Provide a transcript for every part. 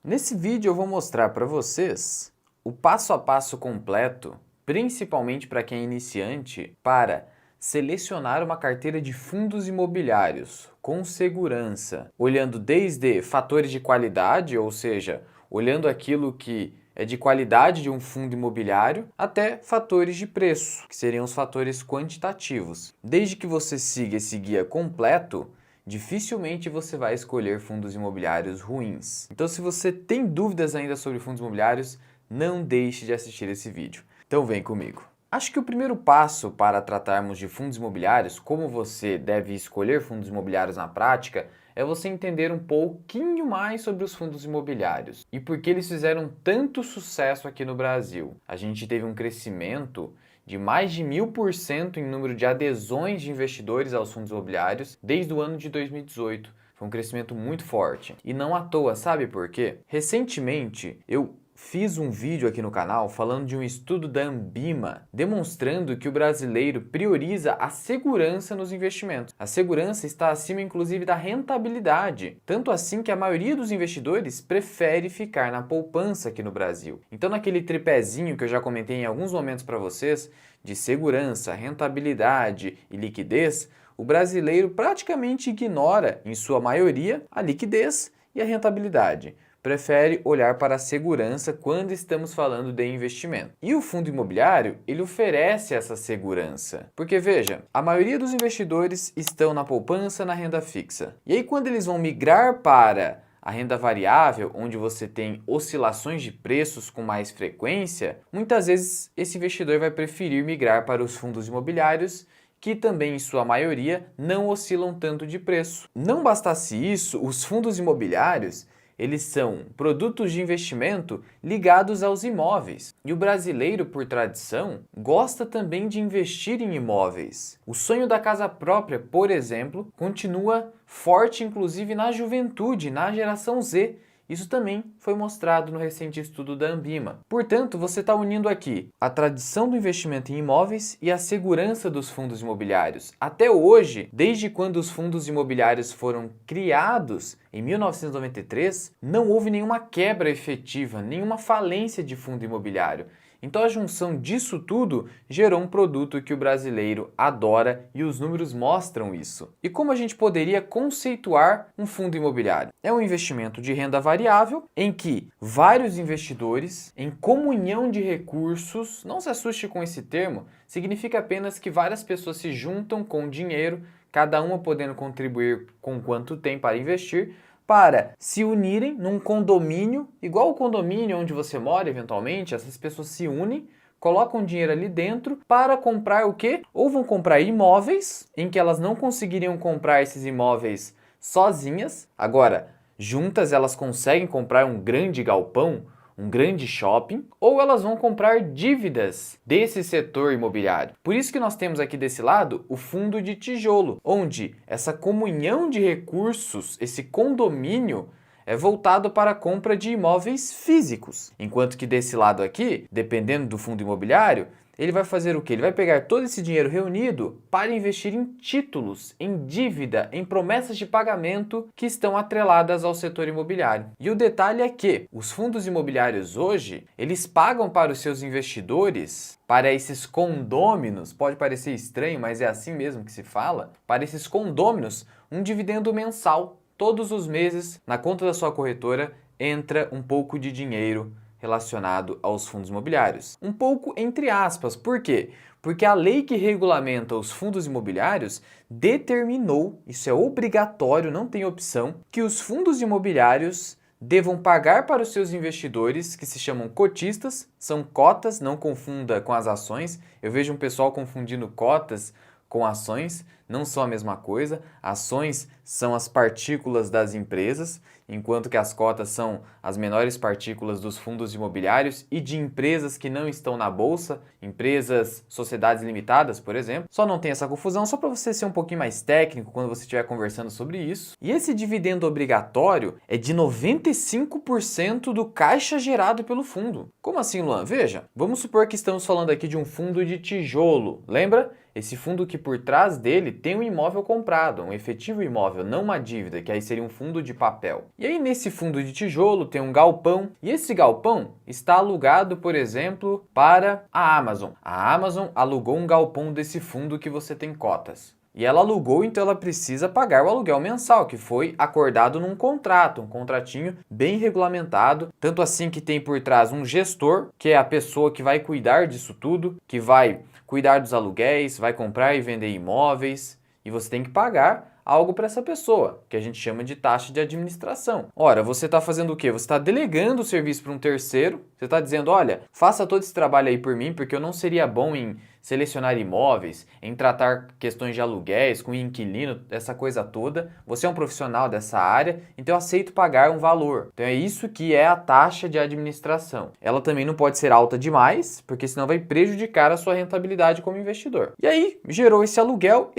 Nesse vídeo eu vou mostrar para vocês o passo a passo completo, principalmente para quem é iniciante, para selecionar uma carteira de fundos imobiliários com segurança, olhando desde fatores de qualidade, ou seja, olhando aquilo que é de qualidade de um fundo imobiliário, até fatores de preço, que seriam os fatores quantitativos. Desde que você siga esse guia completo, dificilmente você vai escolher fundos imobiliários ruins. Então, se você tem dúvidas ainda sobre fundos imobiliários, não deixe de assistir esse vídeo. Então vem comigo. Acho que o primeiro passo para tratarmos de fundos imobiliários, como você deve escolher fundos imobiliários na prática, é você entender um pouquinho mais sobre os fundos imobiliários e por que eles fizeram tanto sucesso aqui no Brasil. A gente teve um crescimento de mais de 1000% em número de adesões de investidores aos fundos imobiliários desde o ano de 2018. Foi um crescimento muito forte. E não à toa, sabe por quê? Recentemente, eu fiz um vídeo aqui no canal falando de um estudo da Ambima, demonstrando que o brasileiro prioriza a segurança nos investimentos. A segurança está acima, inclusive, da rentabilidade. Tanto assim que a maioria dos investidores prefere ficar na poupança aqui no Brasil. Então, naquele tripézinho que eu já comentei em alguns momentos para vocês, de segurança, rentabilidade e liquidez, o brasileiro praticamente ignora, em sua maioria, a liquidez e a rentabilidade. Prefere olhar para a segurança quando estamos falando de investimento. E o fundo imobiliário, ele oferece essa segurança. Porque veja, a maioria dos investidores estão na poupança, na renda fixa. E aí quando eles vão migrar para a renda variável, onde você tem oscilações de preços com mais frequência, muitas vezes esse investidor vai preferir migrar para os fundos imobiliários, que também, em sua maioria, não oscilam tanto de preço. Não bastasse isso, os fundos imobiliários eles são produtos de investimento ligados aos imóveis. E o brasileiro, por tradição, gosta também de investir em imóveis. O sonho da casa própria, por exemplo, continua forte inclusive na juventude, na geração Z. Isso também foi mostrado no recente estudo da Ambima. Portanto, você está unindo aqui a tradição do investimento em imóveis e a segurança dos fundos imobiliários. Até hoje, desde quando os fundos imobiliários foram criados, em 1993, não houve nenhuma quebra efetiva, nenhuma falência de fundo imobiliário. Então a junção disso tudo gerou um produto que o brasileiro adora e os números mostram isso. E como a gente poderia conceituar um fundo imobiliário? É um investimento de renda variável em que vários investidores, em comunhão de recursos, não se assuste com esse termo, significa apenas que várias pessoas se juntam com dinheiro, cada uma podendo contribuir com quanto tem para investir, para se unirem num condomínio, igual o condomínio onde você mora eventualmente, essas pessoas se unem, colocam dinheiro ali dentro para comprar o quê? Ou vão comprar imóveis, em que elas não conseguiriam comprar esses imóveis sozinhas. Agora, juntas elas conseguem comprar um grande galpão, um grande shopping, ou elas vão comprar dívidas desse setor imobiliário. Por isso que nós temos aqui desse lado o fundo de tijolo, onde essa comunhão de recursos, esse condomínio, é voltado para a compra de imóveis físicos. Enquanto que desse lado aqui, dependendo do fundo imobiliário, ele vai fazer o quê? Ele vai pegar todo esse dinheiro reunido para investir em títulos, em dívida, em promessas de pagamento que estão atreladas ao setor imobiliário. E o detalhe é que os fundos imobiliários hoje, eles pagam para os seus investidores, para esses condôminos, pode parecer estranho, mas é assim mesmo que se fala, para esses condôminos, um dividendo mensal. Todos os meses, na conta da sua corretora, entra um pouco de dinheiro relacionado aos fundos imobiliários. Um pouco entre aspas, por quê? Porque a lei que regulamenta os fundos imobiliários determinou, isso é obrigatório, não tem opção, que os fundos imobiliários devam pagar para os seus investidores, que se chamam cotistas, são cotas, não confunda com as ações. Eu vejo um pessoal confundindo cotas com ações, não são a mesma coisa. Ações são as partículas das empresas, enquanto que as cotas são as menores partículas dos fundos imobiliários e de empresas que não estão na bolsa, empresas, sociedades limitadas, por exemplo. Só não tem essa confusão, só para você ser um pouquinho mais técnico quando você estiver conversando sobre isso. E esse dividendo obrigatório é de 95% do caixa gerado pelo fundo. Como assim, Luan? Veja, vamos supor que estamos falando aqui de um fundo de tijolo, lembra? esse fundo que por trás dele tem um imóvel comprado, um efetivo imóvel, não uma dívida, que aí seria um fundo de papel. E aí nesse fundo de tijolo tem um galpão, e esse galpão está alugado, por exemplo, para a Amazon. A Amazon alugou um galpão desse fundo que você tem cotas. E ela alugou, então ela precisa pagar o aluguel mensal, que foi acordado num contrato, um contratinho bem regulamentado, tanto assim que tem por trás um gestor, que é a pessoa que vai cuidar disso tudo, que vai cuidar dos aluguéis, vai comprar e vender imóveis, e você tem que pagar algo para essa pessoa, que a gente chama de taxa de administração. Ora, você está fazendo o quê? Você está delegando o serviço para um terceiro, você está dizendo, olha, faça todo esse trabalho aí por mim, porque eu não seria bom em selecionar imóveis, em tratar questões de aluguéis com inquilino, essa coisa toda. Você é um profissional dessa área, então eu aceito pagar um valor. Então é isso que é a taxa de administração. Ela também não pode ser alta demais, porque senão vai prejudicar a sua rentabilidade como investidor. E aí, gerou esse aluguel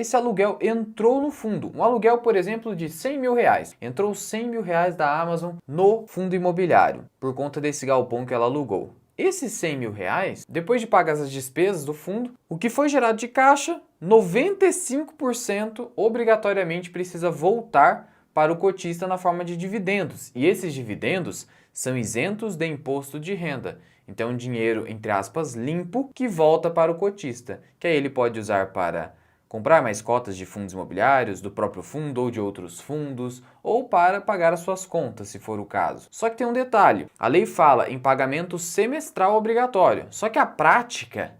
entrou no fundo. Um aluguel, por exemplo, de 100 mil reais. Entrou 100 mil reais da Amazon no fundo imobiliário, por conta desse galpão que ela alugou. Esses 100 mil reais, depois de pagar as despesas do fundo, o que foi gerado de caixa, 95% obrigatoriamente precisa voltar para o cotista na forma de dividendos. E esses dividendos são isentos de imposto de renda. Então, um dinheiro, entre aspas, limpo, que volta para o cotista, que aí ele pode usar para comprar mais cotas de fundos imobiliários, do próprio fundo ou de outros fundos, ou para pagar as suas contas, se for o caso. Só que tem um detalhe, a lei fala em pagamento semestral obrigatório, só que a prática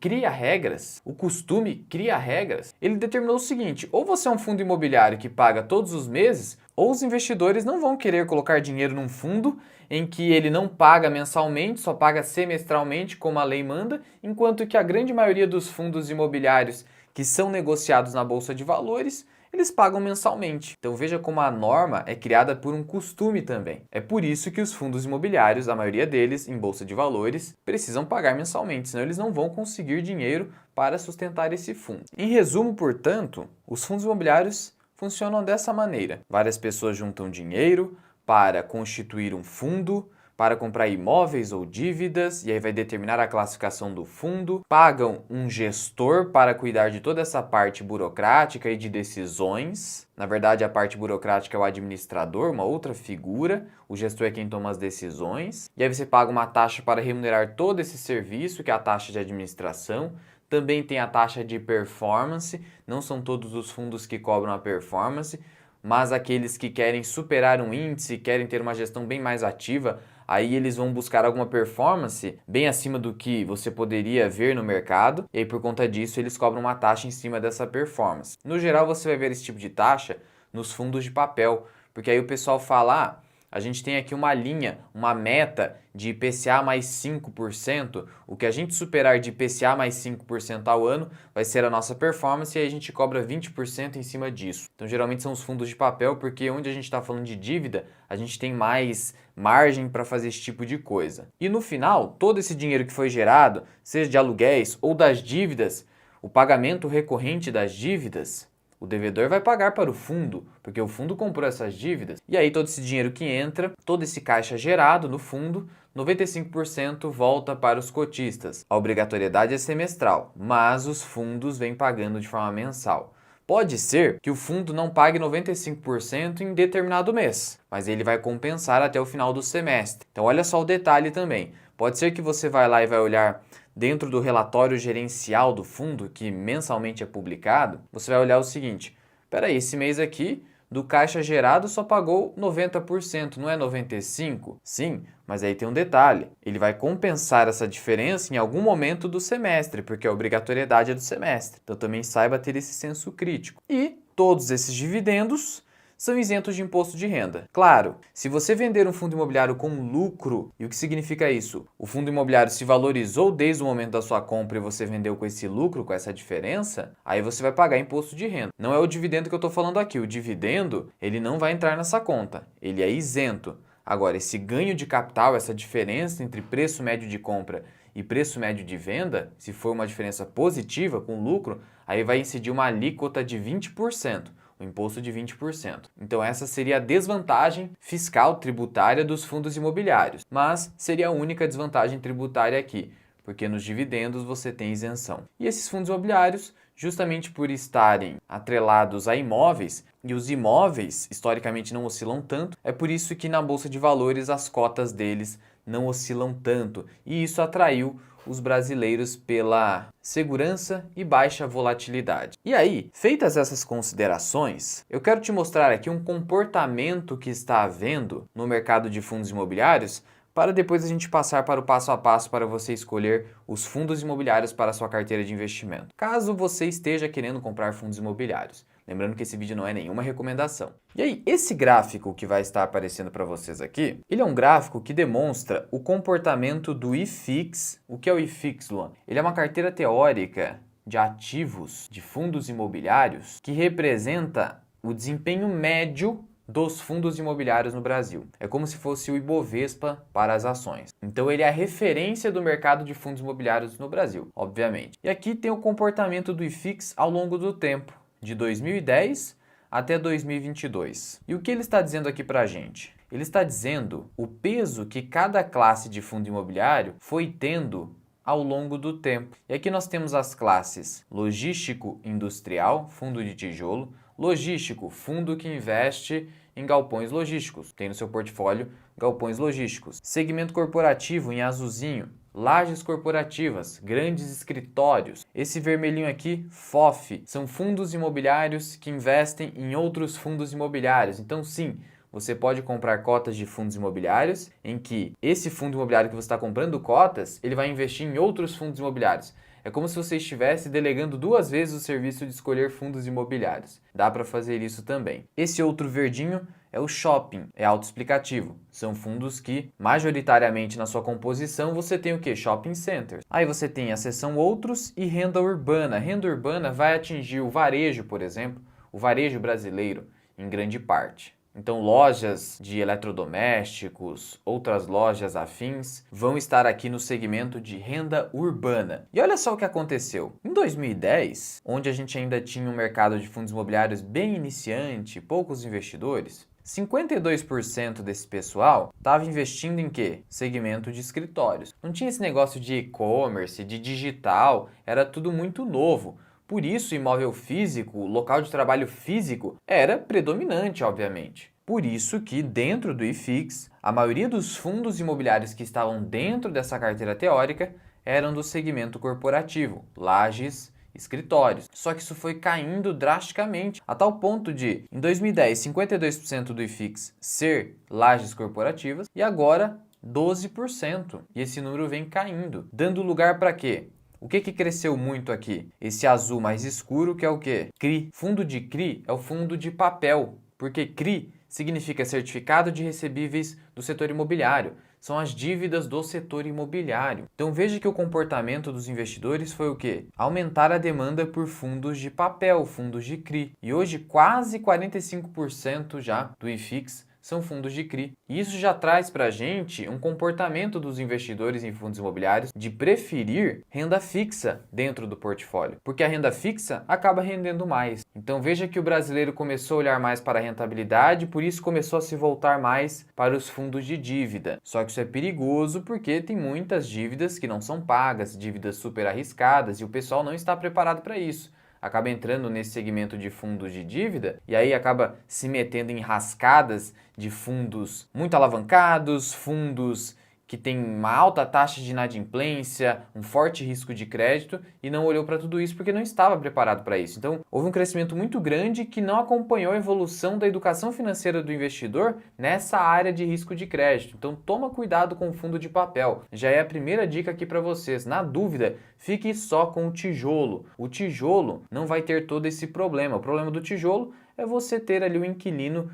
cria regras, o costume cria regras. Ele determinou o seguinte, ou você é um fundo imobiliário que paga todos os meses, ou os investidores não vão querer colocar dinheiro num fundo em que ele não paga mensalmente, só paga semestralmente, como a lei manda, enquanto que a grande maioria dos fundos imobiliários que são negociados na Bolsa de Valores, eles pagam mensalmente. Então veja como a norma é criada por um costume também. É por isso que os fundos imobiliários, a maioria deles, em Bolsa de Valores, precisam pagar mensalmente, senão eles não vão conseguir dinheiro para sustentar esse fundo. Em resumo, portanto, os fundos imobiliários funcionam dessa maneira. Várias pessoas juntam dinheiro para constituir um fundo, para comprar imóveis ou dívidas, e aí vai determinar a classificação do fundo, pagam um gestor para cuidar de toda essa parte burocrática e de decisões. Na verdade, a parte burocrática é o administrador, uma outra figura, o gestor é quem toma as decisões, e aí você paga uma taxa para remunerar todo esse serviço, que é a taxa de administração. Também tem a taxa de performance, não são todos os fundos que cobram a performance, mas aqueles que querem superar um índice, querem ter uma gestão bem mais ativa, aí eles vão buscar alguma performance bem acima do que você poderia ver no mercado, e aí por conta disso eles cobram uma taxa em cima dessa performance. No geral você vai ver esse tipo de taxa nos fundos de papel, porque aí o pessoal fala, a gente tem aqui uma linha, uma meta de IPCA mais 5%, o que a gente superar de IPCA mais 5% ao ano vai ser a nossa performance e aí a gente cobra 20% em cima disso. Então geralmente são os fundos de papel, porque onde a gente está falando de dívida, a gente tem mais margem para fazer esse tipo de coisa. E no final, todo esse dinheiro que foi gerado, seja de aluguéis ou das dívidas, o pagamento recorrente das dívidas, o devedor vai pagar para o fundo, porque o fundo comprou essas dívidas. E aí todo esse dinheiro que entra, todo esse caixa gerado no fundo, 95% volta para os cotistas. A obrigatoriedade é semestral, mas os fundos vêm pagando de forma mensal. Pode ser que o fundo não pague 95% em determinado mês, mas ele vai compensar até o final do semestre. Então olha só o detalhe também. Pode ser que você vai lá e vai olhar dentro do relatório gerencial do fundo, que mensalmente é publicado, você vai olhar o seguinte, peraí, esse mês aqui do caixa gerado só pagou 90%, não é 95%? Sim, mas aí tem um detalhe, ele vai compensar essa diferença em algum momento do semestre, porque a obrigatoriedade é do semestre. Então também saiba ter esse senso crítico. E todos esses dividendos são isentos de imposto de renda. Claro, se você vender um fundo imobiliário com lucro, e o que significa isso? O fundo imobiliário se valorizou desde o momento da sua compra e você vendeu com esse lucro, com essa diferença, aí você vai pagar imposto de renda. Não é o dividendo que eu estou falando aqui. O dividendo, ele não vai entrar nessa conta. Ele é isento. Agora, esse ganho de capital, essa diferença entre preço médio de compra e preço médio de venda, se for uma diferença positiva com lucro, aí vai incidir uma alíquota de 20%. O imposto de 20%. Então essa seria a desvantagem fiscal tributária dos fundos imobiliários, mas seria a única desvantagem tributária aqui, porque nos dividendos você tem isenção. E esses fundos imobiliários, justamente por estarem atrelados a imóveis, e os imóveis historicamente não oscilam tanto, é por isso que na Bolsa de Valores as cotas deles não oscilam tanto, e isso atraiu os brasileiros pela segurança e baixa volatilidade. E aí, feitas essas considerações, eu quero te mostrar aqui um comportamento que está havendo no mercado de fundos imobiliários para depois a gente passar para o passo a passo para você escolher os fundos imobiliários para a sua carteira de investimento. Caso você esteja querendo comprar fundos imobiliários. Lembrando que esse vídeo não é nenhuma recomendação. E aí, esse gráfico que vai estar aparecendo para vocês aqui, ele é um gráfico que demonstra o comportamento do IFIX. O que é o IFIX, Luan? Ele é uma carteira teórica de ativos de fundos imobiliários que representa o desempenho médio dos fundos imobiliários no Brasil. É como se fosse o Ibovespa para as ações. Então ele é a referência do mercado de fundos imobiliários no Brasil, obviamente. E aqui tem o comportamento do IFIX ao longo do tempo, de 2010 até 2022. E o que ele está dizendo aqui para a gente? Ele está dizendo o peso que cada classe de fundo imobiliário foi tendo ao longo do tempo. E aqui nós temos as classes logístico industrial, fundo de tijolo, logístico, fundo que investe em galpões logísticos, tem no seu portfólio galpões logísticos. Segmento corporativo em azulzinho, lajes corporativas, grandes escritórios. Esse vermelhinho aqui, FOF, são fundos imobiliários que investem em outros fundos imobiliários. Então sim, você pode comprar cotas de fundos imobiliários em que esse fundo imobiliário que você está comprando cotas, ele vai investir em outros fundos imobiliários. É como se você estivesse delegando 2 vezes o serviço de escolher fundos imobiliários. Dá para fazer isso também. Esse outro verdinho é o shopping, é autoexplicativo. São fundos que, majoritariamente na sua composição, você tem o quê? Shopping centers. Aí você tem a seção outros e renda urbana. Renda urbana vai atingir o varejo, por exemplo, o varejo brasileiro, em grande parte. Então, lojas de eletrodomésticos, outras lojas afins, vão estar aqui no segmento de renda urbana. E olha só o que aconteceu. Em 2010, onde a gente ainda tinha um mercado de fundos imobiliários bem iniciante, poucos investidores, 52% desse pessoal estava investindo em quê? Segmento de escritórios. Não tinha esse negócio de e-commerce, de digital, era tudo muito novo. Por isso, o imóvel físico, o local de trabalho físico, era predominante, obviamente. Por isso que, dentro do IFIX, a maioria dos fundos imobiliários que estavam dentro dessa carteira teórica eram do segmento corporativo, lajes, escritórios. Só que isso foi caindo drasticamente, a tal ponto de, em 2010, 52% do IFIX ser lajes corporativas e agora 12%. E esse número vem caindo, dando lugar para quê? O que cresceu muito aqui? Esse azul mais escuro que é o quê? CRI. Fundo de CRI é o fundo de papel, porque CRI significa Certificado de Recebíveis do Setor Imobiliário. São as dívidas do setor imobiliário. Então veja que o comportamento dos investidores foi o quê? Aumentar a demanda por fundos de papel, fundos de CRI. E hoje quase 45% já do IFIX são fundos de CRI. E isso já traz para a gente um comportamento dos investidores em fundos imobiliários de preferir renda fixa dentro do portfólio, porque a renda fixa acaba rendendo mais. Então veja que o brasileiro começou a olhar mais para a rentabilidade, por isso começou a se voltar mais para os fundos de dívida. Só que isso é perigoso porque tem muitas dívidas que não são pagas, dívidas super arriscadas, e o pessoal não está preparado para isso. Acaba entrando nesse segmento de fundos de dívida e aí acaba se metendo em rascadas de fundos muito alavancados, fundos que têm uma alta taxa de inadimplência, um forte risco de crédito e não olhou para tudo isso porque não estava preparado para isso. Então, houve um crescimento muito grande que não acompanhou a evolução da educação financeira do investidor nessa área de risco de crédito. Então, toma cuidado com o fundo de papel. Já é a primeira dica aqui para vocês. Na dúvida, fique só com o tijolo. O tijolo não vai ter todo esse problema. O problema do tijolo é você ter ali o inquilino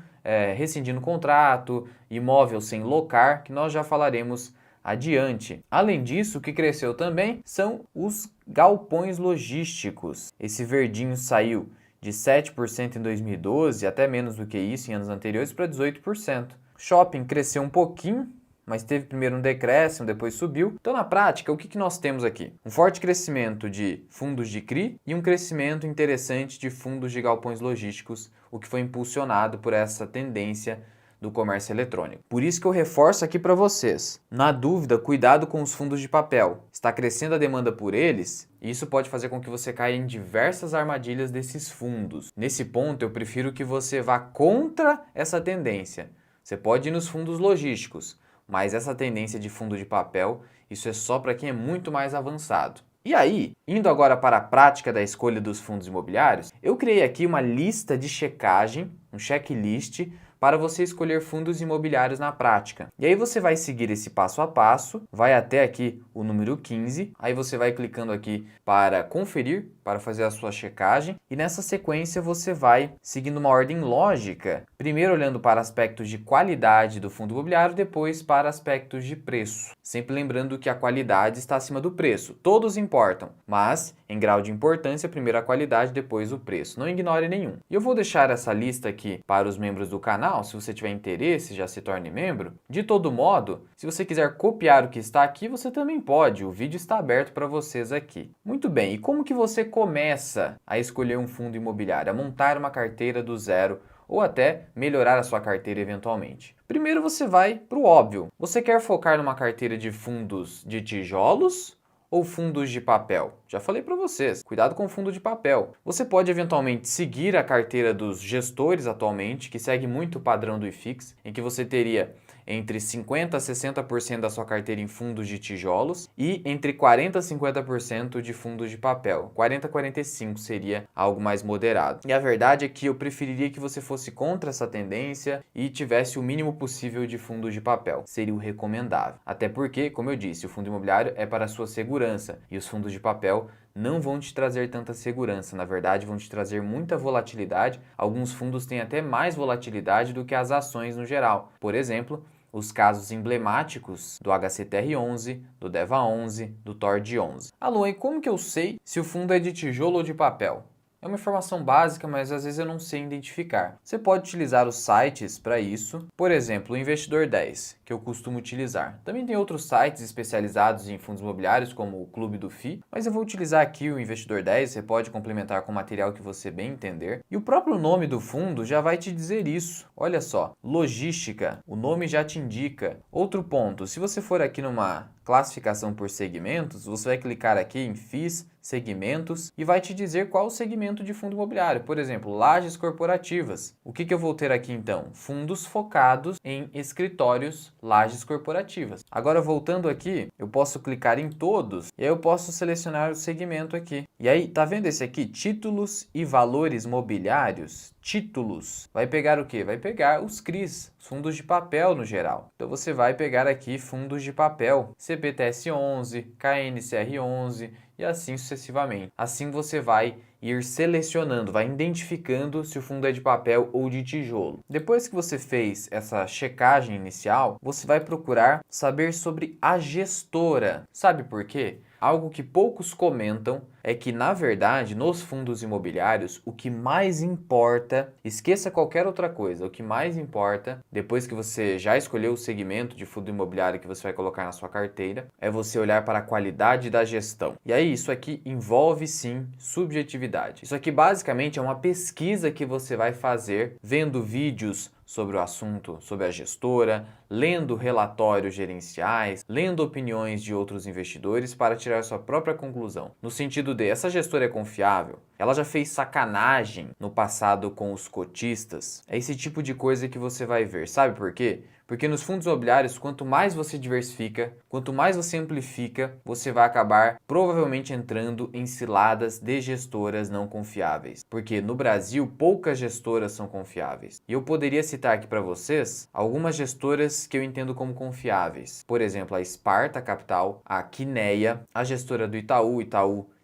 rescindindo o contrato, imóvel sem locar, que nós já falaremos adiante. Além disso, o que cresceu também são os galpões logísticos. Esse verdinho saiu de 7% em 2012, até menos do que isso em anos anteriores, para 18%. Shopping cresceu um pouquinho, mas teve primeiro um decréscimo, depois subiu. Então, na prática, o que nós temos aqui? Um forte crescimento de fundos de CRI e um crescimento interessante de fundos de galpões logísticos, o que foi impulsionado por essa tendência do comércio eletrônico. Por isso que eu reforço aqui para vocês. Na dúvida, cuidado com os fundos de papel. Está crescendo a demanda por eles e isso pode fazer com que você caia em diversas armadilhas desses fundos. Nesse ponto, eu prefiro que você vá contra essa tendência. Você pode ir nos fundos logísticos, mas essa tendência de fundo de papel, isso é só para quem é muito mais avançado. E aí, indo agora para a prática da escolha dos fundos imobiliários, eu criei aqui uma lista de checagem, um checklist, para você escolher fundos imobiliários na prática. E aí você vai seguir esse passo a passo, vai até aqui o número 15, aí você vai clicando aqui para conferir, para fazer a sua checagem, e nessa sequência você vai seguindo uma ordem lógica, primeiro olhando para aspectos de qualidade do fundo imobiliário, depois para aspectos de preço. Sempre lembrando que a qualidade está acima do preço, todos importam, mas em grau de importância, primeiro a qualidade, depois o preço. Não ignore nenhum. E eu vou deixar essa lista aqui para os membros do canal, se você tiver interesse, já se torne membro. De todo modo, se você quiser copiar o que está aqui, você também pode, o vídeo está aberto para vocês aqui. Muito bem, e como que você começa a escolher um fundo imobiliário, a montar uma carteira do zero, ou até melhorar a sua carteira eventualmente? Primeiro você vai para o óbvio. Você quer focar numa carteira de fundos de tijolos ou fundos de papel? Já falei para vocês, cuidado com o fundo de papel. Você pode eventualmente seguir a carteira dos gestores atualmente, que segue muito o padrão do IFIX, em que você teria entre 50% a 60% da sua carteira em fundos de tijolos e entre 40% a 50% de fundos de papel. 40% a 45% seria algo mais moderado. E a verdade é que eu preferiria que você fosse contra essa tendência e tivesse o mínimo possível de fundos de papel. Seria o recomendável. Até porque, como eu disse, o fundo imobiliário é para a sua segurança e os fundos de papel não vão te trazer tanta segurança, na verdade vão te trazer muita volatilidade. Alguns fundos têm até mais volatilidade do que as ações no geral. Por exemplo, os casos emblemáticos do HCTR11, do DEVA11, do TORD11. Alô, e como que eu sei se o fundo é de tijolo ou de papel? É uma informação básica, mas às vezes eu não sei identificar. Você pode utilizar os sites para isso. Por exemplo, o Investidor 10, que eu costumo utilizar. Também tem outros sites especializados em fundos imobiliários, como o Clube do FI, mas eu vou utilizar aqui o Investidor 10, você pode complementar com o material que você bem entender. E o próprio nome do fundo já vai te dizer isso. Olha só, logística, o nome já te indica. Outro ponto, se você for aqui numa classificação por segmentos, você vai clicar aqui em FIIs, segmentos, e vai te dizer qual o segmento de fundo imobiliário. Por exemplo, lajes corporativas. O que eu vou ter aqui então? Fundos focados em escritórios, lajes corporativas. Agora voltando aqui, eu posso clicar em todos e aí eu posso selecionar o segmento aqui. E aí, tá vendo esse aqui? Títulos e valores mobiliários? Títulos. Vai pegar o quê? Vai pegar os CRIs, os fundos de papel no geral. Então você vai pegar aqui fundos de papel, CPTS11, KNCR11 e assim sucessivamente. Assim você vai ir selecionando, vai identificando se o fundo é de papel ou de tijolo. Depois que você fez essa checagem inicial, você vai procurar saber sobre a gestora. Sabe por quê? Algo que poucos comentam é que, na verdade, nos fundos imobiliários, o que mais importa, esqueça qualquer outra coisa, o que mais importa, depois que você já escolheu o segmento de fundo imobiliário que você vai colocar na sua carteira, é você olhar para a qualidade da gestão. E aí, isso aqui envolve, sim, subjetividade. Isso aqui, basicamente, é uma pesquisa que você vai fazer vendo vídeos sobre o assunto, sobre a gestora, lendo relatórios gerenciais, lendo opiniões de outros investidores para tirar sua própria conclusão. No sentido de, essa gestora é confiável? Ela já fez sacanagem no passado com os cotistas? É esse tipo de coisa que você vai ver. Sabe por quê? Porque nos fundos imobiliários, quanto mais você diversifica, quanto mais você amplifica, você vai acabar provavelmente entrando em ciladas de gestoras não confiáveis. Porque no Brasil, poucas gestoras são confiáveis. E eu poderia citar aqui para vocês algumas gestoras que eu entendo como confiáveis. Por exemplo, a Sparta Capital, a Quineia, a gestora do Itaú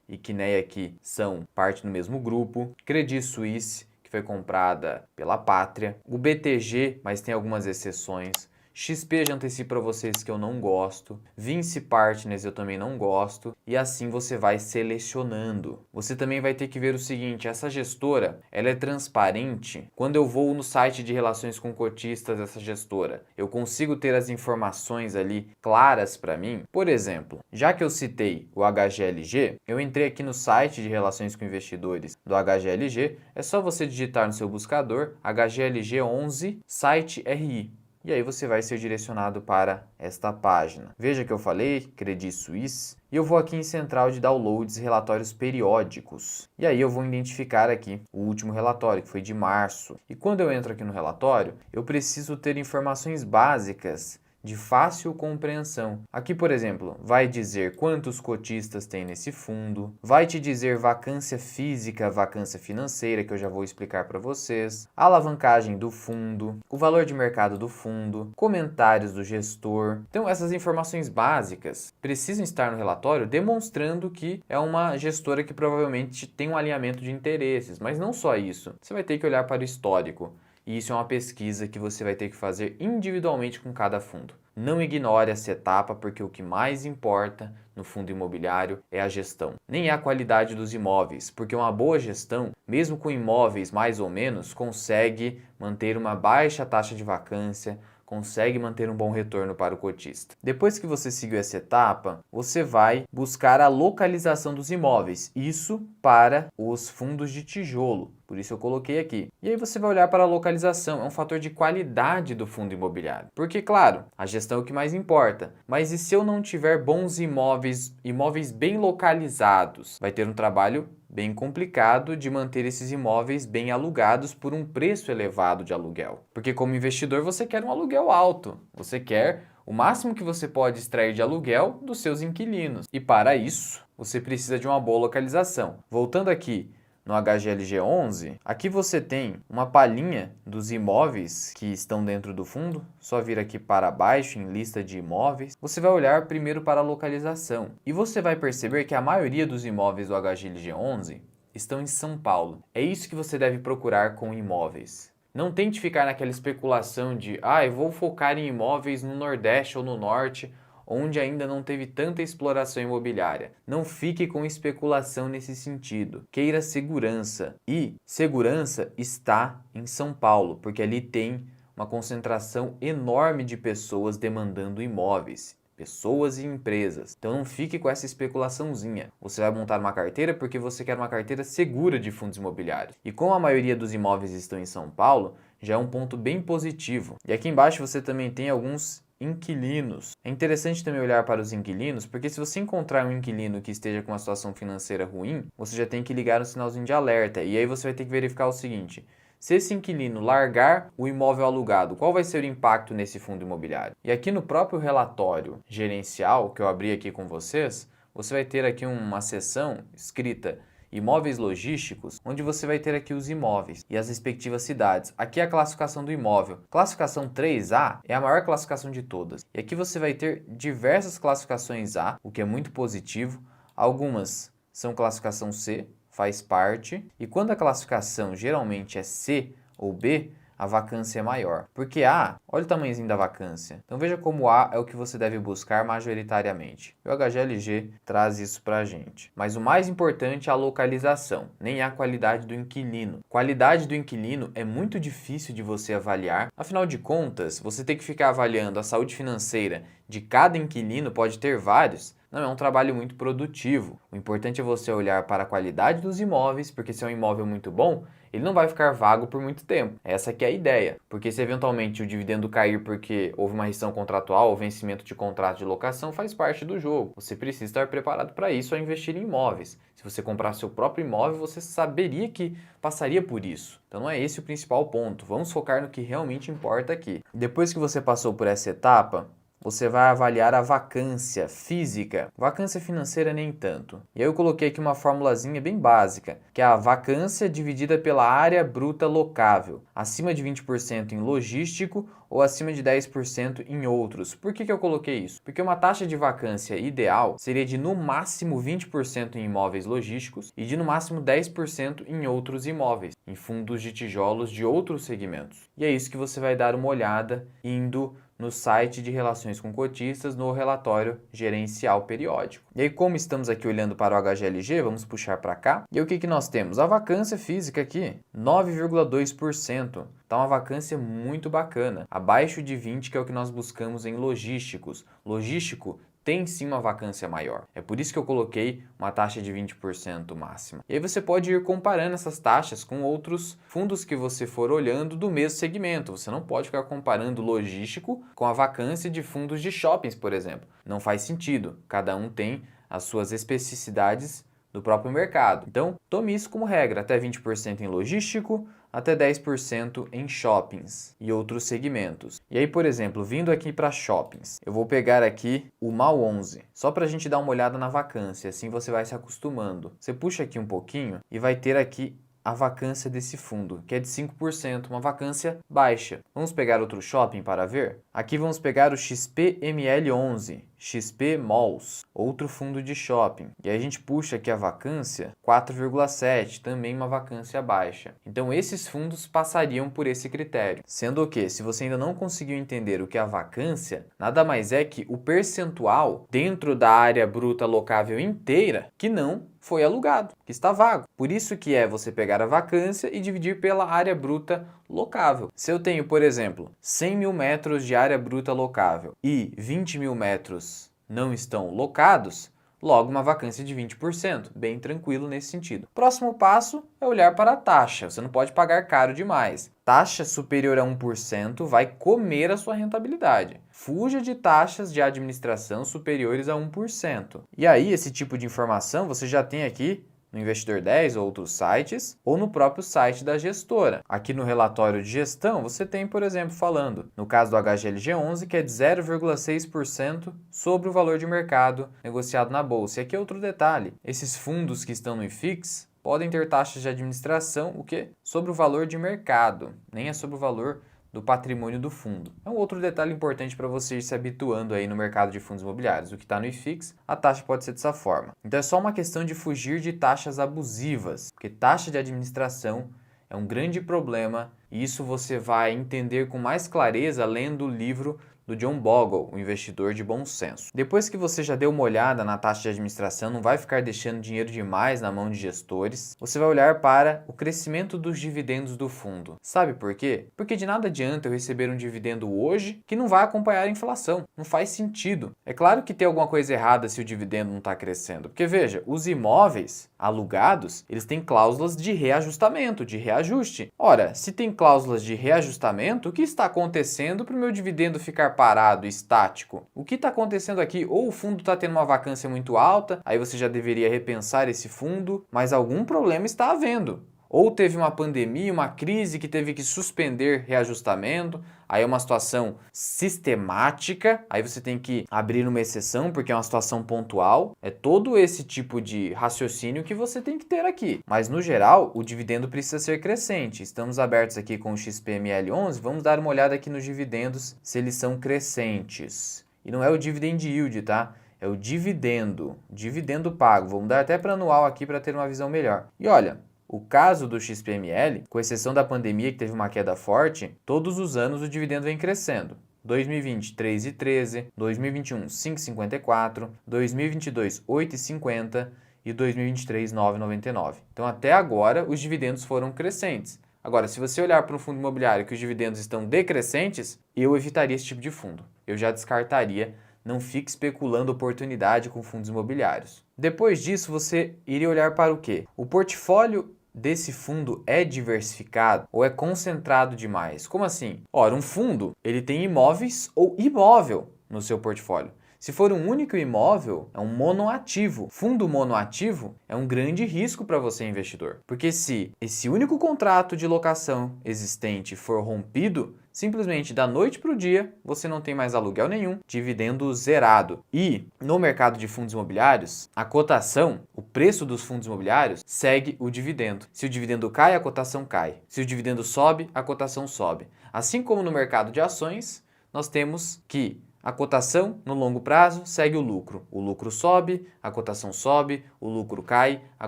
e Quineia aqui são parte do mesmo grupo, Credit Suisse, que foi comprada pela Pátria, o BTG, mas tem algumas exceções, XP já antecipo para vocês que eu não gosto, Vinci Partners eu também não gosto, e assim você vai selecionando. Você também vai ter que ver o seguinte, essa gestora, ela é transparente. Quando eu vou no site de relações com cotistas dessa gestora, eu consigo ter as informações ali claras para mim. Por exemplo, já que eu citei o HGLG, eu entrei aqui no site de relações com investidores do HGLG, é só você digitar no seu buscador HGLG 11 site RI. E aí você vai ser direcionado para esta página. Veja que eu falei, Credit Suisse, e eu vou aqui em central de downloads relatórios periódicos. E aí eu vou identificar aqui o último relatório, que foi de março. E quando eu entro aqui no relatório, eu preciso ter informações básicas de fácil compreensão. Aqui, por exemplo, vai dizer quantos cotistas tem nesse fundo, vai te dizer vacância física, vacância financeira, que eu já vou explicar para vocês, a alavancagem do fundo, o valor de mercado do fundo, comentários do gestor. Então, essas informações básicas precisam estar no relatório demonstrando que é uma gestora que provavelmente tem um alinhamento de interesses, mas não só isso. Você vai ter que olhar para o histórico. E isso é uma pesquisa que você vai ter que fazer individualmente com cada fundo. Não ignore essa etapa, porque o que mais importa no fundo imobiliário é a gestão. Nem é a qualidade dos imóveis, porque uma boa gestão, mesmo com imóveis mais ou menos, consegue manter uma baixa taxa de vacância, consegue manter um bom retorno para o cotista. Depois que você seguiu essa etapa, você vai buscar a localização dos imóveis, isso para os fundos de tijolo. Por isso eu coloquei aqui. E aí você vai olhar para a localização, é um fator de qualidade do fundo imobiliário. Porque, claro, a gestão é o que mais importa. Mas e se eu não tiver bons imóveis bem localizados? Vai ter um trabalho bem complicado de manter esses imóveis bem alugados por um preço elevado de aluguel. Porque como investidor você quer um aluguel alto, você quer o máximo que você pode extrair de aluguel dos seus inquilinos. E para isso, você precisa de uma boa localização. Voltando aqui no HGLG 11, aqui você tem uma palhinha dos imóveis que estão dentro do fundo. Só vir aqui para baixo em lista de imóveis. Você vai olhar primeiro para a localização e você vai perceber que a maioria dos imóveis do HGLG 11 estão em São Paulo. É isso que você deve procurar com imóveis. Não tente ficar naquela especulação de eu vou focar em imóveis no Nordeste ou no Norte, onde ainda não teve tanta exploração imobiliária. Não fique com especulação nesse sentido. Queira segurança. E segurança está em São Paulo, porque ali tem uma concentração enorme de pessoas demandando imóveis. Pessoas e empresas. Então não fique com essa especulaçãozinha. Você vai montar uma carteira porque você quer uma carteira segura de fundos imobiliários. E como a maioria dos imóveis estão em São Paulo, já é um ponto bem positivo. E aqui embaixo você também tem alguns inquilinos. É interessante também olhar para os inquilinos, porque se você encontrar um inquilino que esteja com uma situação financeira ruim, você já tem que ligar um sinalzinho de alerta. E aí você vai ter que verificar o seguinte: se esse inquilino largar o imóvel alugado, qual vai ser o impacto nesse fundo imobiliário? E aqui no próprio relatório gerencial que eu abri aqui com vocês, você vai ter aqui uma seção escrita imóveis logísticos, onde você vai ter aqui os imóveis e as respectivas cidades. Aqui é a classificação do imóvel. Classificação 3A é a maior classificação de todas. E aqui você vai ter diversas classificações A, o que é muito positivo. Algumas são classificação C, faz parte. E quando a classificação geralmente é C ou B, a vacância é maior. Porque A, olha o tamanhozinho da vacância. Então veja como A é o que você deve buscar majoritariamente. E o HGLG traz isso para a gente. Mas o mais importante é a localização, nem a qualidade do inquilino. Qualidade do inquilino é muito difícil de você avaliar. Afinal de contas, você tem que ficar avaliando a saúde financeira de cada inquilino, pode ter vários. Não é um trabalho muito produtivo. O importante é você olhar para a qualidade dos imóveis, porque se é um imóvel muito bom, ele não vai ficar vago por muito tempo. Essa que é a ideia. Porque se eventualmente o dividendo cair porque houve uma rescisão contratual ou vencimento de contrato de locação, faz parte do jogo. Você precisa estar preparado para isso ao investir em imóveis. Se você comprar seu próprio imóvel, você saberia que passaria por isso. Então não é esse o principal ponto. Vamos focar no que realmente importa aqui. Depois que você passou por essa etapa, você vai avaliar a vacância física. Vacância financeira nem tanto. E aí eu coloquei aqui uma formulazinha bem básica, que é a vacância dividida pela área bruta locável, acima de 20% em logístico ou acima de 10% em outros. Por que eu coloquei isso? Porque uma taxa de vacância ideal seria de no máximo 20% em imóveis logísticos e de no máximo 10% em outros imóveis, em fundos de tijolos de outros segmentos. E é isso que você vai dar uma olhada indo no site de relações com cotistas no relatório gerencial periódico. E aí, como estamos aqui olhando para o HGLG, vamos puxar para cá. E aí, o que nós temos? A vacância física aqui, 9,2%. Tá uma vacância muito bacana, abaixo de 20, que é o que nós buscamos em logísticos. Logístico tem sim uma vacância maior. É por isso que eu coloquei uma taxa de 20% máxima. E aí você pode ir comparando essas taxas com outros fundos que você for olhando do mesmo segmento. Você não pode ficar comparando logístico com a vacância de fundos de shoppings, por exemplo. Não faz sentido. Cada um tem as suas especificidades do próprio mercado. Então, tome isso como regra, até 20% em logístico, até 10% em shoppings e outros segmentos. E aí, por exemplo, vindo aqui para shoppings, eu vou pegar aqui o MAL 11, só para a gente dar uma olhada na vacância, assim você vai se acostumando. Você puxa aqui um pouquinho e vai ter aqui a vacância desse fundo, que é de 5%, uma vacância baixa. Vamos pegar outro shopping para ver? Aqui vamos pegar o XPML11, XP Malls, outro fundo de shopping. E aí a gente puxa aqui a vacância, 4,7, também uma vacância baixa. Então esses fundos passariam por esse critério. Sendo que, se você ainda não conseguiu entender o que é a vacância, nada mais é que o percentual dentro da área bruta locável inteira que não foi alugado, que está vago. Por isso que é você pegar a vacância e dividir pela área bruta locável. Se eu tenho, por exemplo, 100 mil metros de área bruta locável e 20 mil metros não estão locados, logo uma vacância de 20%, bem tranquilo nesse sentido. Próximo passo é olhar para a taxa, você não pode pagar caro demais. Taxa superior a 1% vai comer a sua rentabilidade. Fuja de taxas de administração superiores a 1%. E aí, esse tipo de informação você já tem aqui no Investidor 10 ou outros sites, ou no próprio site da gestora. Aqui no relatório de gestão, você tem, por exemplo, falando, no caso do HGLG11, que é de 0,6% sobre o valor de mercado negociado na bolsa. E aqui é outro detalhe, esses fundos que estão no IFIX podem ter taxas de administração, o quê? Sobre o valor de mercado, nem é sobre o valor do patrimônio do fundo. É um outro detalhe importante para você ir se habituando aí no mercado de fundos imobiliários. O que está no IFIX, a taxa pode ser dessa forma. Então é só uma questão de fugir de taxas abusivas, porque taxa de administração é um grande problema e isso você vai entender com mais clareza lendo o livro do John Bogle, o investidor de bom senso. Depois que você já deu uma olhada na taxa de administração, não vai ficar deixando dinheiro demais na mão de gestores, você vai olhar para o crescimento dos dividendos do fundo. Sabe por quê? Porque de nada adianta eu receber um dividendo hoje que não vai acompanhar a inflação. Não faz sentido. É claro que tem alguma coisa errada se o dividendo não está crescendo. Porque veja, os imóveis alugados, eles têm cláusulas de reajustamento, de reajuste. Ora, se tem cláusulas de reajustamento, o que está acontecendo para o meu dividendo ficar parado, estático? O que está acontecendo aqui? Ou o fundo está tendo uma vacância muito alta, aí você já deveria repensar esse fundo, mas algum problema está havendo. Ou teve uma pandemia, uma crise que teve que suspender reajustamento, aí é uma situação sistemática, aí você tem que abrir uma exceção porque é uma situação pontual. É todo esse tipo de raciocínio que você tem que ter aqui. Mas no geral, o dividendo precisa ser crescente. Estamos abertos aqui com o XPML11, vamos dar uma olhada aqui nos dividendos, se eles são crescentes. E não é o dividend yield, tá? É o dividendo pago. Vamos dar até para anual aqui para ter uma visão melhor. E olha, o caso do XPML, com exceção da pandemia que teve uma queda forte, todos os anos o dividendo vem crescendo. 2020, 3,13, 2021, 5,54, 2022, 8,50 e 2023, 9,99. Então até agora os dividendos foram crescentes. Agora, se você olhar para um fundo imobiliário que os dividendos estão decrescentes, eu evitaria esse tipo de fundo. Eu já descartaria. Não fique especulando oportunidade com fundos imobiliários. Depois disso, você iria olhar para o quê? O portfólio desse fundo é diversificado ou é concentrado demais? Como assim? Ora, um fundo, ele tem imóveis ou imóvel no seu portfólio. Se for um único imóvel, é um monoativo. Fundo monoativo é um grande risco para você, investidor. Porque se esse único contrato de locação existente for rompido, simplesmente da noite para o dia, você não tem mais aluguel nenhum, dividendo zerado. E no mercado de fundos imobiliários, a cotação, o preço dos fundos imobiliários, segue o dividendo. Se o dividendo cai, a cotação cai. Se o dividendo sobe, a cotação sobe. Assim como no mercado de ações, nós temos que A cotação, no longo prazo, segue o lucro sobe, a cotação sobe, o lucro cai, a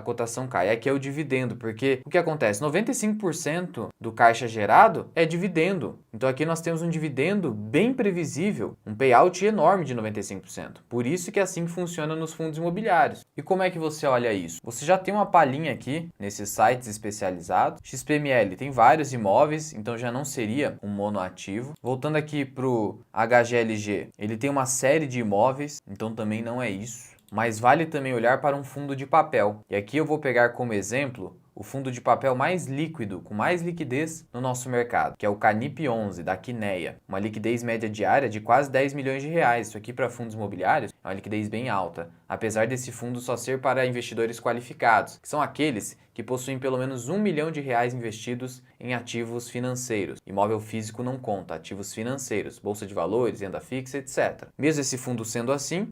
cotação cai. Aqui é o dividendo, porque o que acontece? 95% do caixa gerado é dividendo. Então aqui nós temos um dividendo bem previsível, um payout enorme de 95%. Por isso que é assim que funciona nos fundos imobiliários. E como é que você olha isso? Você já tem uma palhinha aqui nesses sites especializados. XPML tem vários imóveis, então já não seria um monoativo. Voltando aqui para o HGLG, ele tem uma série de imóveis, então também não é isso. Mas vale também olhar para um fundo de papel. E aqui eu vou pegar como exemplo o fundo de papel mais líquido, com mais liquidez no nosso mercado, que é o Canip 11, da Quineia. Uma liquidez média diária de quase 10 milhões de reais. Isso aqui para fundos imobiliários é uma liquidez bem alta, apesar desse fundo só ser para investidores qualificados, que são aqueles que possuem pelo menos 1 milhão de reais investidos em ativos financeiros. Imóvel físico não conta, ativos financeiros, bolsa de valores, renda fixa, etc. Mesmo esse fundo sendo assim,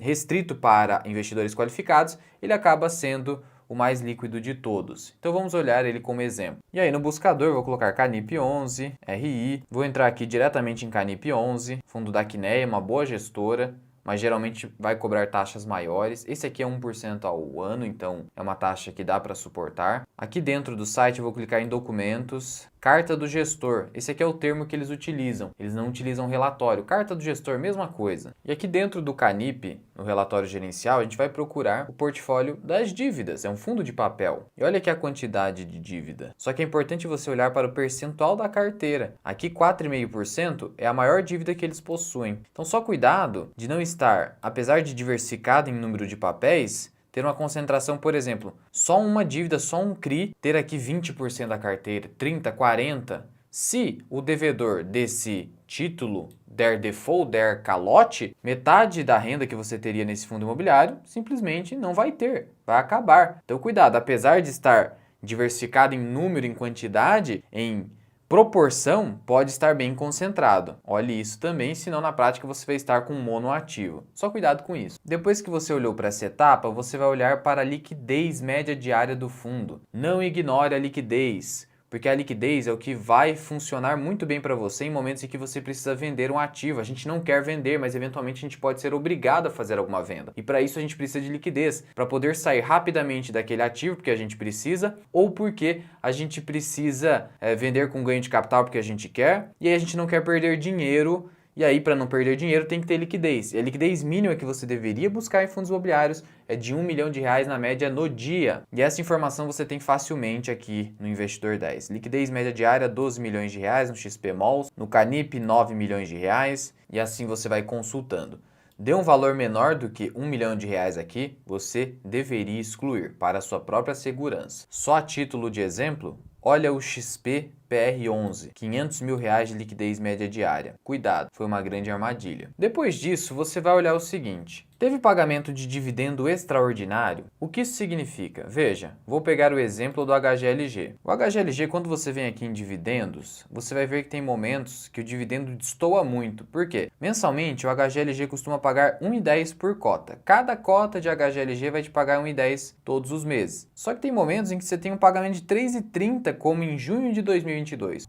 restrito para investidores qualificados, ele acaba sendo o mais líquido de todos. Então vamos olhar ele como exemplo. E aí no buscador vou colocar Canip 11, RI, vou entrar aqui diretamente em Canip 11, fundo da Quineia, uma boa gestora, mas geralmente vai cobrar taxas maiores. Esse aqui é 1% ao ano, então é uma taxa que dá para suportar. Aqui dentro do site eu vou clicar em documentos, carta do gestor. Esse aqui é o termo que eles utilizam. Eles não utilizam relatório. Carta do gestor, mesma coisa. E aqui dentro do Canip, no relatório gerencial, a gente vai procurar o portfólio das dívidas. É um fundo de papel. E olha aqui a quantidade de dívida. Só que é importante você olhar para o percentual da carteira. Aqui 4,5% é a maior dívida que eles possuem. Então só cuidado de não estar, apesar de diversificado em número de papéis, ter uma concentração, por exemplo, só uma dívida, só um CRI, ter aqui 20% da carteira, 30%, 40%. Se o devedor desse título der default, der calote, metade da renda que você teria nesse fundo imobiliário simplesmente não vai ter, vai acabar. Então cuidado, apesar de estar diversificado em número, em quantidade, em proporção, pode estar bem concentrado. Olhe isso também, senão na prática você vai estar com um monoativo. Só cuidado com isso. Depois que você olhou para essa etapa, você vai olhar para a liquidez média diária do fundo. Não ignore a liquidez, porque a liquidez é o que vai funcionar muito bem para você em momentos em que você precisa vender um ativo. A gente não quer vender, mas eventualmente a gente pode ser obrigado a fazer alguma venda. E para isso a gente precisa de liquidez, para poder sair rapidamente daquele ativo, porque a gente precisa, ou porque a gente precisa vender com ganho de capital porque a gente quer, e aí a gente não quer perder dinheiro. E aí, para não perder dinheiro, tem que ter liquidez. E a liquidez mínima que você deveria buscar em fundos imobiliários é de R$1 milhão na média no dia. E essa informação você tem facilmente aqui no Investidor 10. Liquidez média diária, R$12 milhões no XP Malls, no Canip, R$9 milhões, e assim você vai consultando. Dê um valor menor do que R$1 milhão aqui, você deveria excluir para a sua própria segurança. Só a título de exemplo, olha o XP PR11, R$500 mil de liquidez média diária. Cuidado, foi uma grande armadilha. Depois disso, você vai olhar o seguinte. Teve pagamento de dividendo extraordinário? O que isso significa? Veja, vou pegar o exemplo do HGLG. O HGLG, quando você vem aqui em dividendos, você vai ver que tem momentos que o dividendo destoa muito. Por quê? Mensalmente, o HGLG costuma pagar R$1,10 por cota. Cada cota de HGLG vai te pagar R$1,10 todos os meses. Só que tem momentos em que você tem um pagamento de R$3,30, como em junho de 2022,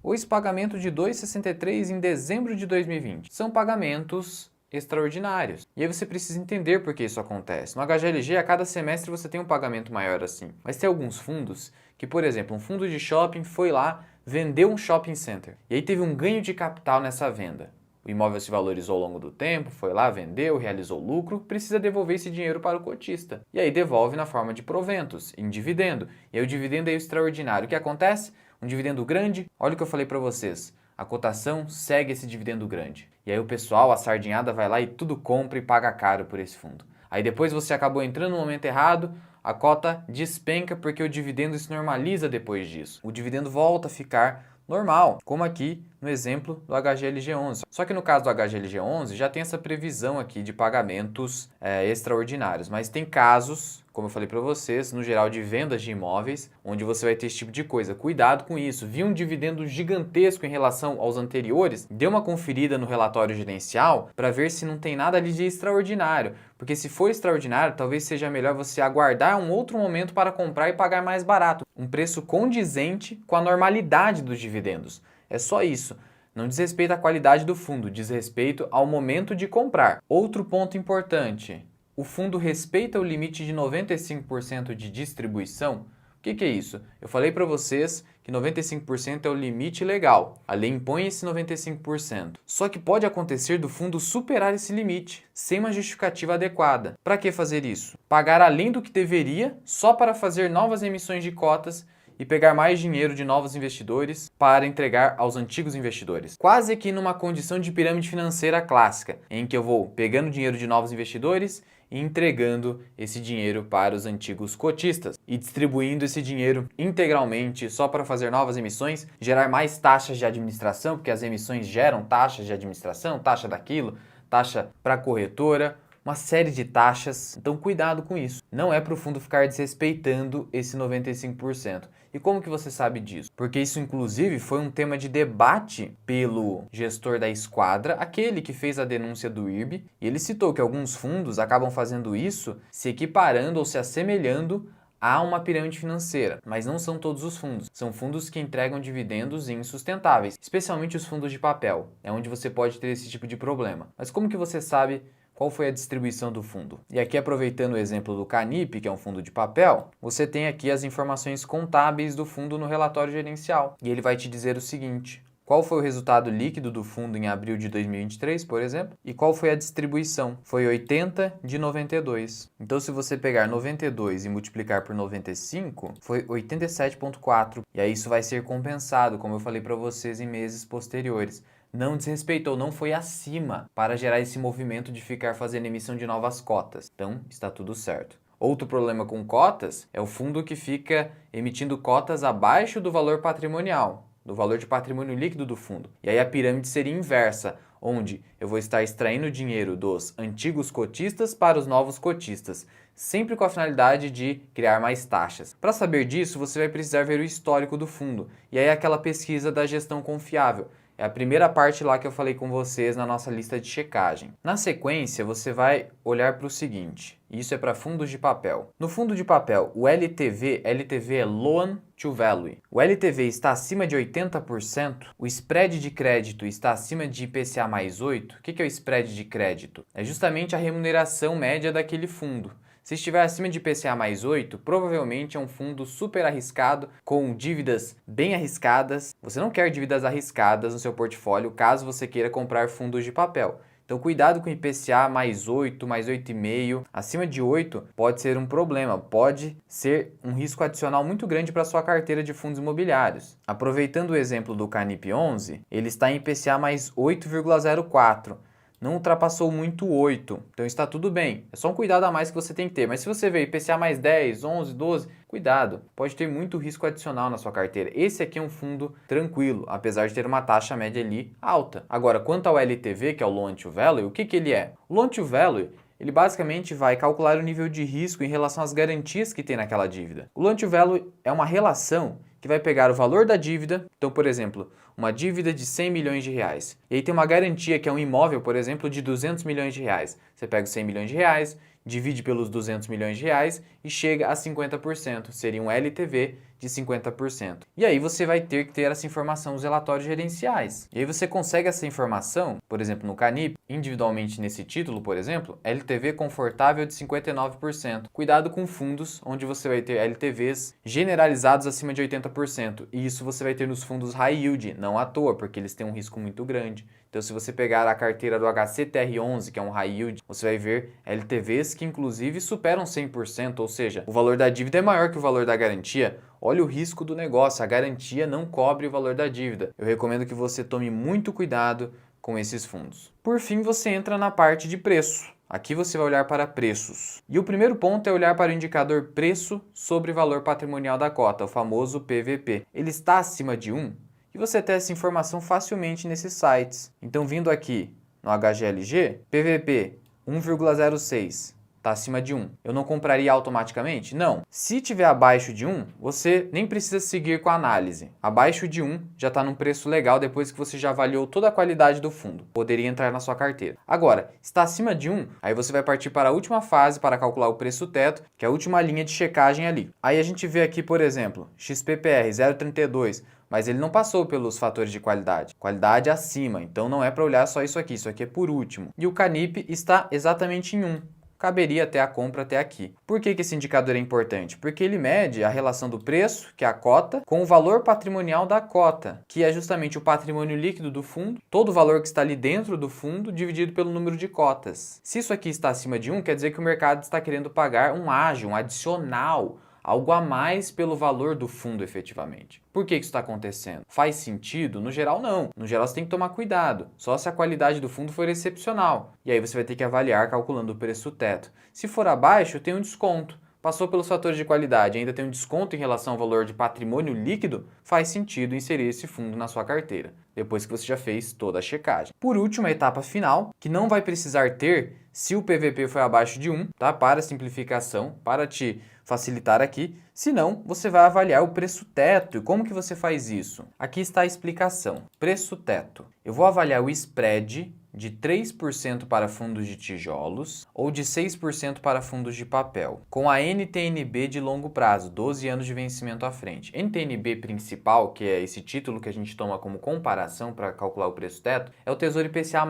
ou esse pagamento de R$2,63 em dezembro de 2020. São pagamentos extraordinários. E aí você precisa entender por que isso acontece. No HGLG, a cada semestre você tem um pagamento maior assim. Mas tem alguns fundos que, por exemplo, um fundo de shopping foi lá, vendeu um shopping center. E aí teve um ganho de capital nessa venda. O imóvel se valorizou ao longo do tempo, foi lá, vendeu, realizou lucro, precisa devolver esse dinheiro para o cotista. E aí devolve na forma de proventos, em dividendo. E aí o dividendo é extraordinário. O que acontece? Um dividendo grande, olha o que eu falei para vocês. A cotação segue esse dividendo grande. E aí o pessoal, a sardinhada, vai lá e tudo compra e paga caro por esse fundo. Aí depois você acabou entrando no momento errado, a cota despenca porque o dividendo se normaliza depois disso. O dividendo volta a ficar normal, como aqui no exemplo do HGLG11. Só que no caso do HGLG11 já tem essa previsão aqui de pagamentos extraordinários, mas tem casos, como eu falei para vocês, no geral de vendas de imóveis, onde você vai ter esse tipo de coisa. Cuidado com isso. Vi um dividendo gigantesco em relação aos anteriores, dê uma conferida no relatório gerencial para ver se não tem nada ali de extraordinário, porque se for extraordinário, talvez seja melhor você aguardar um outro momento para comprar e pagar mais barato, um preço condizente com a normalidade dos dividendos. É só isso. Não diz respeito à qualidade do fundo, diz respeito ao momento de comprar. Outro ponto importante, o fundo respeita o limite de 95% de distribuição? O que é isso? Eu falei para vocês que 95% é o limite legal. A lei impõe esse 95%. Só que pode acontecer do fundo superar esse limite, sem uma justificativa adequada. Para que fazer isso? Pagar além do que deveria só para fazer novas emissões de cotas e pegar mais dinheiro de novos investidores para entregar aos antigos investidores. Quase que numa condição de pirâmide financeira clássica, em que eu vou pegando dinheiro de novos investidores e entregando esse dinheiro para os antigos cotistas e distribuindo esse dinheiro integralmente só para fazer novas emissões, gerar mais taxas de administração, porque as emissões geram taxas de administração, taxa daquilo, taxa para a corretora, uma série de taxas. Então cuidado com isso. Não é para o fundo ficar desrespeitando esse 95%. E como que você sabe disso? Porque isso inclusive foi um tema de debate pelo gestor da Esquadra, aquele que fez a denúncia do IRB, e ele citou que alguns fundos acabam fazendo isso se equiparando ou se assemelhando a uma pirâmide financeira, mas não são todos os fundos. São fundos que entregam dividendos insustentáveis, especialmente os fundos de papel. É onde você pode ter esse tipo de problema. Mas como que você sabe qual foi a distribuição do fundo? E aqui, aproveitando o exemplo do Canip, que é um fundo de papel, você tem aqui as informações contábeis do fundo no relatório gerencial. E ele vai te dizer o seguinte: qual foi o resultado líquido do fundo em abril de 2023, por exemplo? E qual foi a distribuição? Foi 80 de 92. Então, se você pegar 92 e multiplicar por 95, foi 87,4. E aí isso vai ser compensado, como eu falei para vocês, em meses posteriores. Não desrespeitou, não foi acima para gerar esse movimento de ficar fazendo emissão de novas cotas. Então, está tudo certo. Outro problema com cotas é o fundo que fica emitindo cotas abaixo do valor patrimonial, do valor de patrimônio líquido do fundo. E aí a pirâmide seria inversa, onde eu vou estar extraindo dinheiro dos antigos cotistas para os novos cotistas, sempre com a finalidade de criar mais taxas. Para saber disso, você vai precisar ver o histórico do fundo, e aí aquela pesquisa da gestão confiável. É a primeira parte lá que eu falei com vocês na nossa lista de checagem. Na sequência, você vai olhar para o seguinte, isso é para fundos de papel. No fundo de papel, o LTV é Loan to Value. O LTV está acima de 80%, o spread de crédito está acima de IPCA mais 8. O que é o spread de crédito? É justamente a remuneração média daquele fundo. Se estiver acima de IPCA mais 8, provavelmente é um fundo super arriscado, com dívidas bem arriscadas. Você não quer dívidas arriscadas no seu portfólio caso você queira comprar fundos de papel. Então cuidado com IPCA mais 8, mais 8,5. Acima de 8 pode ser um problema, pode ser um risco adicional muito grande para a sua carteira de fundos imobiliários. Aproveitando o exemplo do Canip 11, ele está em IPCA mais 8,04. Não ultrapassou muito 8, então está tudo bem. É só um cuidado a mais que você tem que ter. Mas se você vê IPCA mais 10, 11, 12, cuidado. Pode ter muito risco adicional na sua carteira. Esse aqui é um fundo tranquilo, apesar de ter uma taxa média ali alta. Agora, quanto ao LTV, que é o Loan to Value, o que ele é? O Loan to Value, ele basicamente vai calcular o nível de risco em relação às garantias que tem naquela dívida. O Loan to Value é uma relação que vai pegar o valor da dívida, então, por exemplo, uma dívida de 100 milhões de reais. E aí tem uma garantia que é um imóvel, por exemplo, de 200 milhões de reais. Você pega os 100 milhões de reais, divide pelos 200 milhões de reais e chega a 50%. Seria um LTV de 50%. E aí você vai ter que ter essa informação nos relatórios gerenciais. E aí você consegue essa informação, por exemplo, no Canip, individualmente nesse título, por exemplo, LTV confortável de 59%. Cuidado com fundos onde você vai ter LTVs generalizados acima de 80%. E isso você vai ter nos fundos high yield, não à toa, porque eles têm um risco muito grande. Então, se você pegar a carteira do HCTR11, que é um high yield, você vai ver LTVs que inclusive superam 100%, ou seja, o valor da dívida é maior que o valor da garantia. Olha o risco do negócio, a garantia não cobre o valor da dívida. Eu recomendo que você tome muito cuidado com esses fundos. Por fim, você entra na parte de preço. Aqui você vai olhar para preços. E o primeiro ponto é olhar para o indicador preço sobre valor patrimonial da cota, o famoso PVP. Ele está acima de 1 e você tem essa informação facilmente nesses sites. Então, vindo aqui no HGLG, PVP 1,06. Está acima de 1. Eu não compraria automaticamente? Não. Se tiver abaixo de 1, você nem precisa seguir com a análise. Abaixo de 1 já está num preço legal depois que você já avaliou toda a qualidade do fundo. Poderia entrar na sua carteira. Agora, está acima de 1, aí você vai partir para a última fase para calcular o preço teto, que é a última linha de checagem ali. Aí a gente vê aqui, por exemplo, XPPR 0,32. mas ele não passou pelos fatores de qualidade. Qualidade acima, então não é para olhar só isso aqui é por último. E o Canip está exatamente em 1. Caberia até a compra até aqui. Por que esse indicador é importante? Porque ele mede a relação do preço, que é a cota, com o valor patrimonial da cota, que é justamente o patrimônio líquido do fundo, todo o valor que está ali dentro do fundo, dividido pelo número de cotas. Se isso aqui está acima de 1, quer dizer que o mercado está querendo pagar um ágio, um adicional, algo a mais pelo valor do fundo efetivamente. Por que isso está acontecendo? Faz sentido? No geral, não. No geral, você tem que tomar cuidado. Só se a qualidade do fundo for excepcional. E aí você vai ter que avaliar calculando o preço teto. Se for abaixo, tem um desconto. Passou pelos fatores de qualidade, ainda tem um desconto em relação ao valor de patrimônio líquido, faz sentido inserir esse fundo na sua carteira, depois que você já fez toda a checagem. Por último, a etapa final, que não vai precisar ter se o PVP foi abaixo de 1, tá? Para simplificação, para te facilitar aqui, senão você vai avaliar o preço teto. E como que você faz isso? Aqui está a explicação. Preço teto. Eu vou avaliar o spread de 3% para fundos de tijolos ou de 6% para fundos de papel, com a NTNB de longo prazo, 12 anos de vencimento à frente. NTNB principal, que é esse título que a gente toma como comparação para calcular o preço teto, é o Tesouro IPCA+,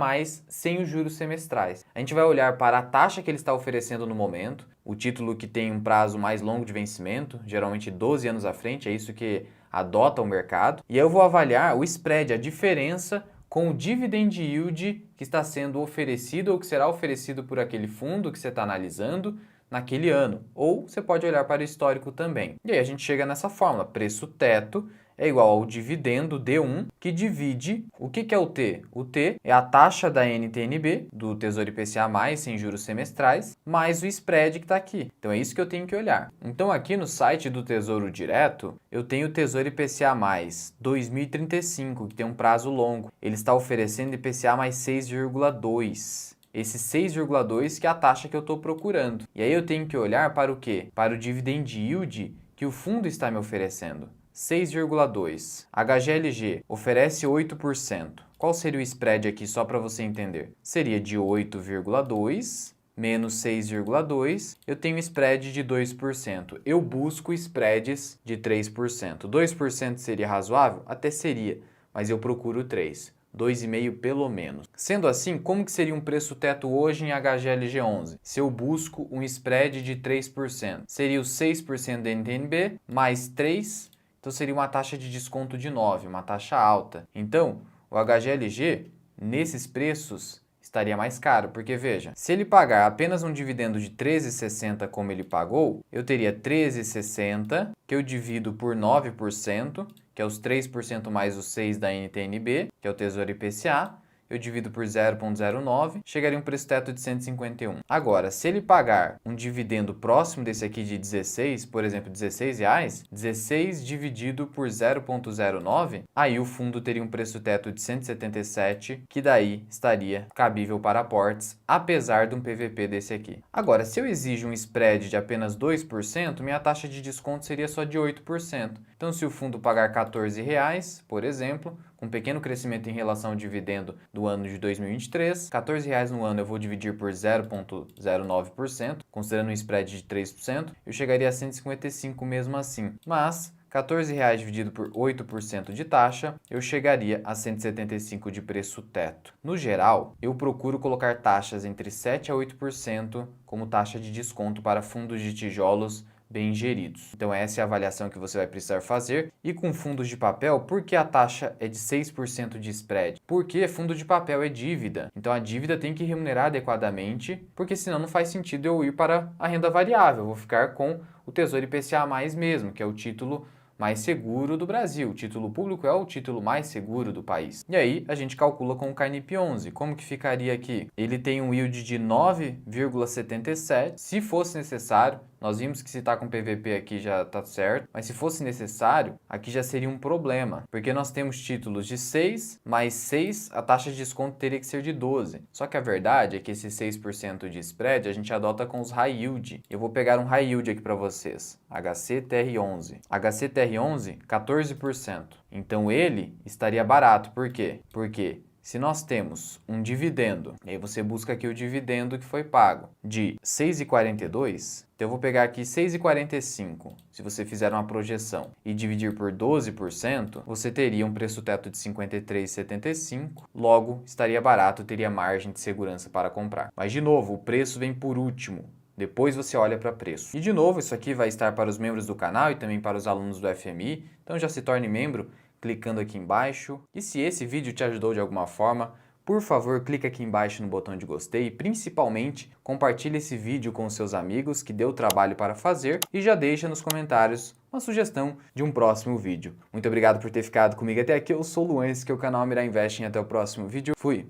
sem os juros semestrais. A gente vai olhar para a taxa que ele está oferecendo no momento, o título que tem um prazo mais longo de vencimento, geralmente 12 anos à frente, é isso que adota o mercado, e eu vou avaliar o spread, a diferença com o dividend yield que está sendo oferecido ou que será oferecido por aquele fundo que você está analisando naquele ano. Ou você pode olhar para o histórico também. E aí a gente chega nessa fórmula, preço teto é igual ao dividendo D1, que divide, o que é o T? O T é a taxa da NTNB, do Tesouro IPCA+, sem juros semestrais, mais o spread que está aqui. Então é isso que eu tenho que olhar. Então aqui no site do Tesouro Direto, eu tenho o Tesouro IPCA+, 2035, que tem um prazo longo. Ele está oferecendo IPCA mais 6,2. Esse 6,2 que é a taxa que eu estou procurando. E aí eu tenho que olhar para o quê? Para o dividend yield que o fundo está me oferecendo. 6,2. HGLG oferece 8%. Qual seria o spread aqui só para você entender? Seria de 8,2 menos 6,2, eu tenho spread de 2%. Eu busco spreads de 3%. 2% seria razoável? Até seria, mas eu procuro 3%. 2,5 pelo menos. Sendo assim, como que seria um preço teto hoje em HGLG11? Se eu busco um spread de 3%, seria os 6% da NTNB mais 3%, então seria uma taxa de desconto de 9%, uma taxa alta. Então, o HGLG, nesses preços, estaria mais caro, porque veja, se ele pagar apenas um dividendo de 13,60 como ele pagou, eu teria 13,60 que eu divido por 9%, que é os 3% mais os 6% da NTNB, que é o Tesouro IPCA, eu divido por 0,09, chegaria um preço teto de 151. Agora, se ele pagar um dividendo próximo desse aqui de 16, por exemplo, R$16, 16 dividido por 0,09, aí o fundo teria um preço teto de 177, que daí estaria cabível para aportes, apesar de um PVP desse aqui. Agora, se eu exijo um spread de apenas 2%, minha taxa de desconto seria só de 8%. Então, se o fundo pagar R$14, por exemplo, com um pequeno crescimento em relação ao dividendo do ano de 2023, R$14 no ano eu vou dividir por 0,09%, considerando um spread de 3%, eu chegaria a 155 mesmo assim. Mas R$14 dividido por 8% de taxa, eu chegaria a 175 de preço teto. No geral, eu procuro colocar taxas entre 7% a 8% como taxa de desconto para fundos de tijolos bem geridos. Então essa é a avaliação que você vai precisar fazer. E com fundos de papel, por que a taxa é de 6% de spread? Porque fundo de papel é dívida. Então a dívida tem que remunerar adequadamente, porque senão não faz sentido eu ir para a renda variável. Eu vou ficar com o Tesouro IPCA+, mesmo, que é o título mais seguro do Brasil. O título público é o título mais seguro do país. E aí a gente calcula com o Canip 11. Como que ficaria aqui? Ele tem um yield de 9,77. Se fosse necessário, nós vimos que se está com PVP aqui já está certo, mas se fosse necessário, aqui já seria um problema, porque nós temos títulos de 6 mais 6, a taxa de desconto teria que ser de 12. Só que a verdade é que esse 6% de spread a gente adota com os high yield. Eu vou pegar um high yield aqui para vocês, HCTR11. HCTR11, 14%. Então ele estaria barato, por quê? Porque se nós temos um dividendo, e aí você busca aqui o dividendo que foi pago, de 6,42, então eu vou pegar aqui 6,45. Se você fizer uma projeção e dividir por 12%, você teria um preço teto de 53,75, logo estaria barato, teria margem de segurança para comprar. Mas de novo, o preço vem por último. Depois você olha para preço. E de novo, isso aqui vai estar para os membros do canal e também para os alunos do FMI, então já se torne membro clicando aqui embaixo. E se esse vídeo te ajudou de alguma forma, por favor, clique aqui embaixo no botão de gostei e principalmente compartilhe esse vídeo com os seus amigos que deu trabalho para fazer e já deixa nos comentários uma sugestão de um próximo vídeo. Muito obrigado por ter ficado comigo até aqui. Eu sou o Luan, esse aqui é o canal Mirai Investing. Até o próximo vídeo. Fui!